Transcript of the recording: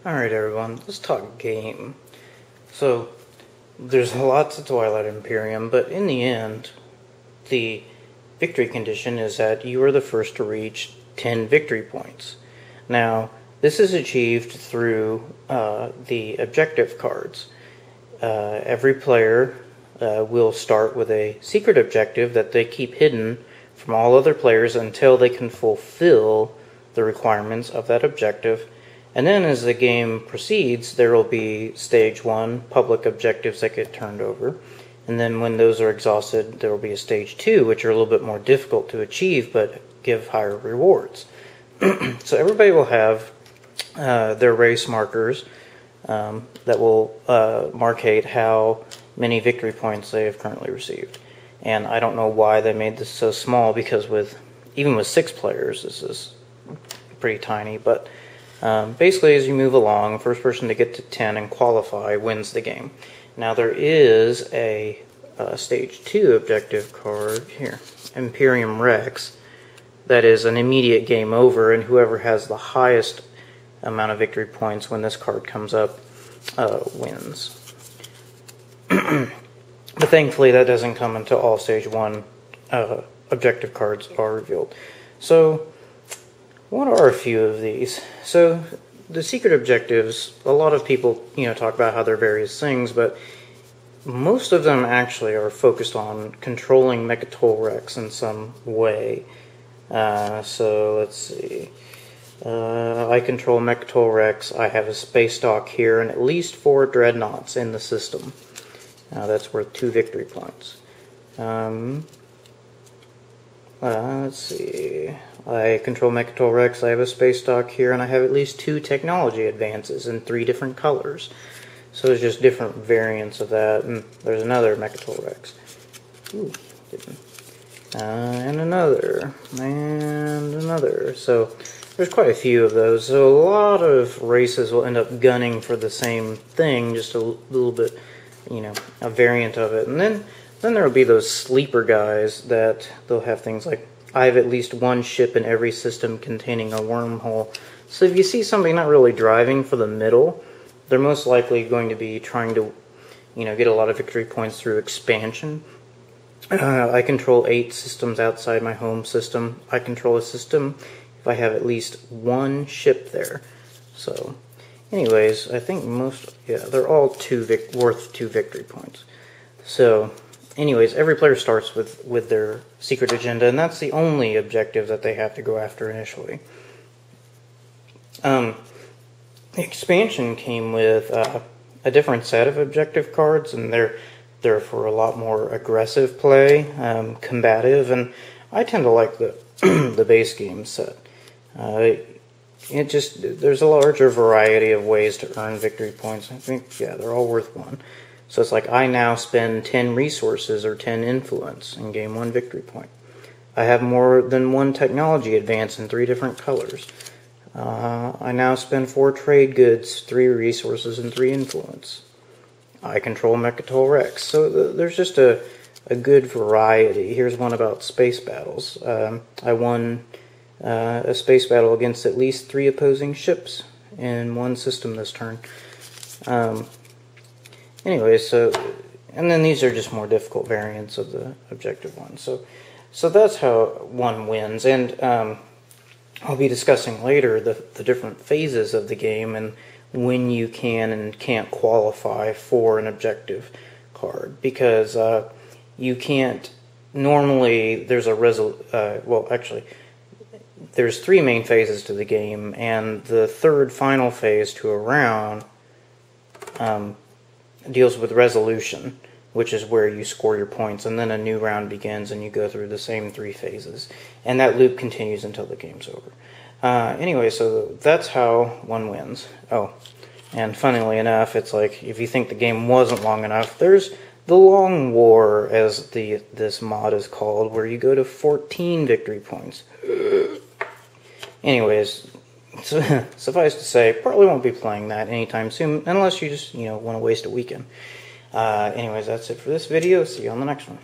Alright everyone, let's talk game. So, there's lots of Twilight Imperium, but in the end, the victory condition is that you are the first to reach 10 victory points. Now, this is achieved through the objective cards. Every player will start with a secret objective that they keep hidden from all other players until they can fulfill the requirements of that objective. And then as the game proceeds, there will be stage 1, public objectives that get turned over. And then when those are exhausted, there will be a stage 2, which are a little bit more difficult to achieve, but give higher rewards. So everybody will have their race markers that will markate how many victory points they have currently received. And I don't know why they made this so small, because even with 6 players, this is pretty tiny, but basically, as you move along, first person to get to 10 and qualify wins the game. Now, there is a Stage 2 objective card here, Imperium Rex, that is an immediate game over, and whoever has the highest amount of victory points when this card comes up wins. But thankfully, that doesn't come until all Stage 1 objective cards are revealed. So, what are a few of these? So, the secret objectives, a lot of people, talk about how they're various things, but most of them actually are focused on controlling Mechatol Rex in some way. So, let's see. I control Mechatol Rex. I have a space dock here and at least 4 dreadnoughts in the system. That's worth 2 victory points. Let's see. I control Mechatol Rex, I have a space dock here, and I have at least 2 technology advances in 3 different colors. So there's just different variants of that. And there's another Mechatol Rex. Ooh, didn't. And another. And another. So there's quite a few of those. So a lot of races will end up gunning for the same thing, just a little bit, a variant of it. And then there will be those sleeper guys that they'll have things like, I have at least 1 ship in every system containing a wormhole. So if you see somebody not really driving for the middle, they're most likely going to be trying to, get a lot of victory points through expansion. I control 8 systems outside my home system. I control a system if I have at least 1 ship there. So, anyways, I think they're all worth 2 victory points. So, anyways, every player starts with their secret agenda, and that's the only objective that they have to go after initially. The expansion came with a different set of objective cards, and they're for a lot more aggressive play, combative, and I tend to like the the base game set. There's a larger variety of ways to earn victory points. I think, they're all worth 1. So it's like I now spend 10 resources or 10 influence and gain 1 victory point. I have more than 1 technology advance in 3 different colors. I now spend 4 trade goods, 3 resources, and 3 influence. I control Mechatol Rex. So there's just a good variety. Here's one about space battles. I won a space battle against at least 3 opposing ships in 1 system this turn. Anyway, and then these are just more difficult variants of the objective one. So that's how one wins, and I'll be discussing later the different phases of the game and when you can and can't qualify for an objective card, because you can't normally. There's there's 3 main phases to the game, and the 3rd final phase to a round deals with resolution, which is where you score your points, and then a new round begins and you go through the same 3 phases, and that loop continues until the game's over. Anyway, so that's how one wins. Oh, and funnily enough, it's like, if you think the game wasn't long enough, there's the Long War, as this mod is called, where you go to 14 victory points. Anyways, suffice to say, probably won't be playing that anytime soon, unless you just, want to waste a weekend. Anyways, that's it for this video. See you on the next one.